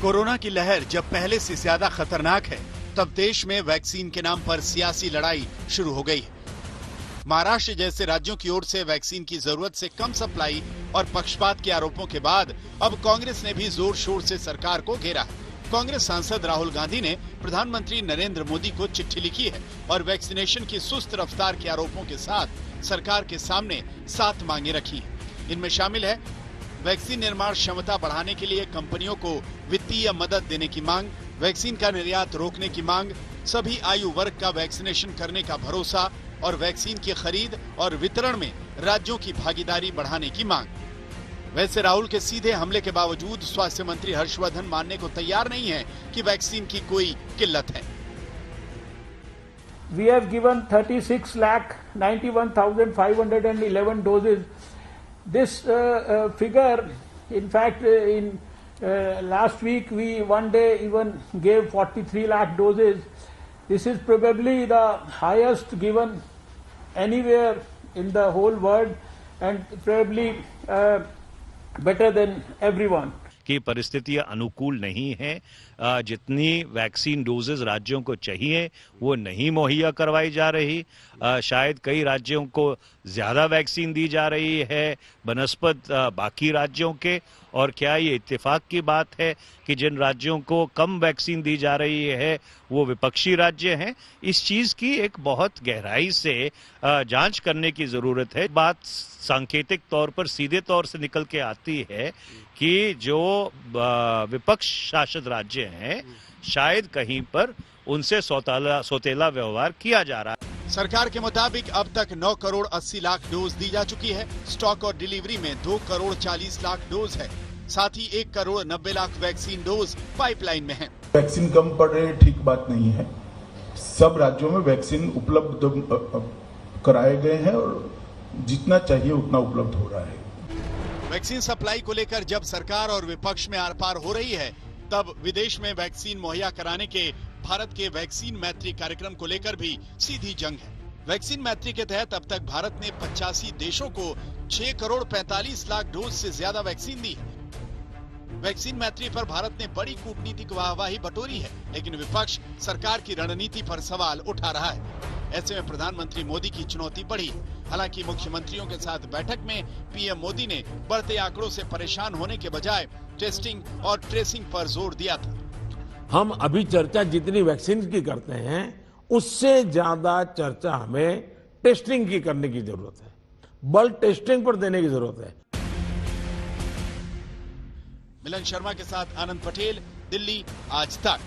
Corona की लहर जब पहले से ज्यादा खतरनाक है, तब देश में वैक्सीन के नाम पर सियासी लड़ाई शुरू हो गई है। महाराष्ट्र जैसे राज्यों की ओर से वैक्सीन की जरूरत से कम सप्लाई और पक्षपात के आरोपों के बाद अब कांग्रेस ने भी जोर शोर से सरकार को घेरा है। कांग्रेस सांसद राहुल गांधी ने प्रधानमंत्री नरेंद्र मोदी को चिट्ठी लिखी है और वैक्सीनेशन की सुस्त रफ्तार के आरोपों के साथ सरकार के सामने 7 मांगे रखी हैं। इनमें शामिल है वैक्सीन निर्माण क्षमता बढ़ाने के लिए कंपनियों को वित्तीय मदद देने की मांग, वैक्सीन का निर्यात रोकने की मांग, सभी आयु वर्ग का वैक्सीनेशन करने का भरोसा और वैक्सीन की खरीद और वितरण में राज्यों की भागीदारी बढ़ाने की मांग। वैसे राहुल के सीधे हमले के बावजूद स्वास्थ्य मंत्री हर्षवर्धन मानने को तैयार नहीं है कि वैक्सीन की कोई किल्लत है। We have given 36,91,511 doses. This figure, in fact, in last week we one day even gave 43 lakh doses. This is probably the highest given anywhere in the whole world and probably better than everyone. की परिस्थितियां अनुकूल नहीं है, जितनी vaccine doses राज्यों को चाहिए वो नहीं मुहैया करवाई जा रही। शायद कई राज्यों को ज्यादा वैक्सीन दी जा रही है बनस्पत बाकी राज्यों के, और क्या ये इत्तेफाक की बात है कि जिन राज्यों को कम वैक्सीन दी जा रही है वो विपक्षी राज्य हैं? इस चीज की एक बहुत गहराई से जांच करने की जरूरत है। बात सांकेतिक तौर पर सीधे तौर से निकल के आती है कि जो विपक्ष शासित राज्य हैं शायद कहीं पर उनसे सौतेला व्यवहार किया जा रहा है। सरकार के मुताबिक अब तक 9 करोड़ 80 लाख डोज दी जा चुकी है। स्टॉक और डिलीवरी में 2 करोड़ 40 लाख डोज है। साथ ही 1 crore 90 lakh vaccine dose pipeline में है। वैक्सीन कम पड़ रही ठीक बात नहीं है। सब राज्यों में वैक्सीन उपलब्ध कराए गए हैं और जितना चाहिए उतना उपलब्ध हो रहा है। वैक्सीन सप्लाई को लेकर जब सरकार और विपक्ष में आर पार हो रही है, तब विदेश में वैक्सीन मुहैया कराने के भारत के वैक्सीन मैत्री कार्यक्रम को लेकर भी सीधी जंग है। वैक्सीन मैत्री के तहत अब तक भारत ने 85 देशों को 6 करोड़ 45 लाख डोज से ज्यादा वैक्सीन दी है। वैक्सीन मैत्री पर भारत ने बड़ी कूटनीतिक वाहवाही बटोरी है, लेकिन विपक्ष सरकार की रणनीति पर सवाल उठा रहा है। ऐसे में प्रधानमंत्री मोदी की चुनौती बढ़ी है। हालांकि मुख्यमंत्रियों के साथ बैठक में पीएम मोदी ने बढ़ते आंकड़ों से परेशान होने के बजाय टेस्टिंग और ट्रेसिंग पर जोर दिया था। हम अभी चर्चा जितनी वैक्सीन की करते हैं उससे ज्यादा चर्चा हमें टेस्टिंग की करने की जरूरत है, बल टेस्टिंग पर देने की जरूरत है। मिलन शर्मा के साथ आनंद पटेल, दिल्ली, आज तक।